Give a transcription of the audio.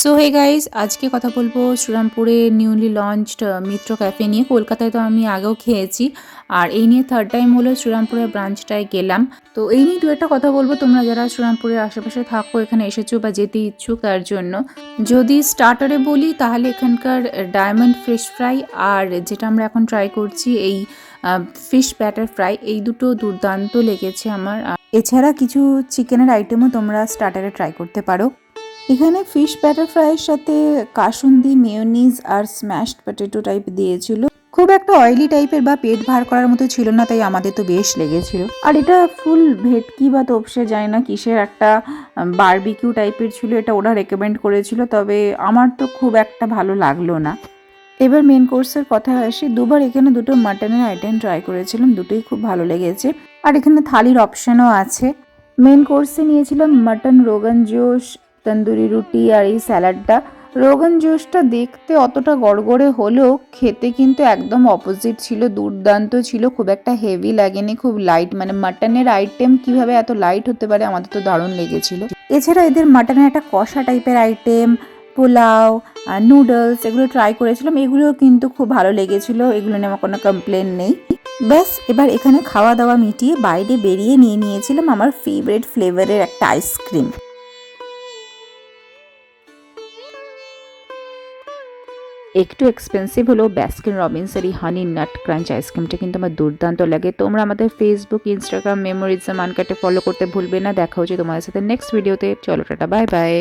So hey guys, আজকে কথা বলবো শ্রীরামপুরে নিউলি লঞ্চড মিত্র ক্যাফে নিয়ে। কলকাতায় তো আমি আগেও খেয়েছি, আর এই নিয়ে থার্ড টাইম হলো শ্রীরামপুরের ব্রাঞ্চটায় গেলাম। তো এই নিয়ে দু একটা কথা বলবো, তোমরা যারা শ্রীরামপুরের আশেপাশে থাকো, এখানে এসেছো বা যেতে ইচ্ছুক তার জন্য। যদি স্টার্টারে বলি তাহলে এখানকার ডায়মন্ড ফিশ ফ্রাই আর যেটা আমরা এখন ট্রাই করছি এই ফিশ ব্যাটার ফ্রাই, এই দুটো দুর্দান্ত লেগেছে আমার। এছাড়া কিছু চিকেনের আইটেমও তোমরা স্টার্টারে ট্রাই করতে পারো। এখানে ফিশ ব্যাটার ফ্রাইয়ের সাথে কাসুন্দি, মেয়োনিজ আর স্ম্যাশড পটেটো টাইপ দিয়েছিল। খুব একটা অয়েলি টাইপের বা পেট ভার করার মতো ছিল না, তাই আমাদের তো বেশ লেগেছিল। আর এটা ফুল ভেটকি বা তোপসে যায় না কিসের একটা বারবিকিউ টাইপের ছিল, এটা ওরা রেকমেন্ড করেছিল, তবে আমার তো খুব একটা ভালো লাগলো না। এবার মেন কোর্সের কথায় আসি, দুবার এখানে দুটো মাটনের আইটেম ট্রাই করেছিলাম, দুটোই খুব ভালো লেগেছে। আর এখানে থালির অপশানও আছে। মেন কোর্সে নিয়েছিলাম মাটন রোগান জোশ, তন্দুরি রুটি আর এই স্যালাডটা। রোগান জোশটা দেখতে অতটা গড়গড়ে হলেও খেতে কিন্তু একদম অপোজিট ছিল, দুর্দান্ত ছিল, খুব একটা হেভি লাগেনি, খুব লাইট, মানে মাটনের আইটেম কিভাবে এত লাইট হতে পারে আমাদের তো দারুণ লেগেছিল। এছাড়া এদের মাটনের একটা কষা টাইপের আইটেম, পোলাও, নুডলস, এগুলো ট্রাই করেছিলাম, এগুলোও কিন্তু খুব ভালো লেগেছিল, এগুলো নিয়ে আমার কোনো কমপ্লেন নেই। ব্যাস, এবার এখানে খাওয়া দাওয়া মিটিয়ে বাইরে বেরিয়ে নিয়ে নিয়েছিলাম আমার ফেভারিট ফ্লেভারের একটা আইসক্রিম। একটু এক্সপেন্সিভ হলেও ব্যাস্কিন রবিন্সের এই হানি নাট ক্রাঞ্চ আইসক্রিমটা কিন্তু আমার দুর্দান্ত লাগে। তোমরা আমাদের ফেসবুক, ইনস্টাগ্রাম, মেমোরিজ মানকাটে ফলো করতে ভুলবে না। দেখা হচ্ছে তোমাদের সাথে নেক্সট ভিডিওতে। চলো টাটা, বাই বাই।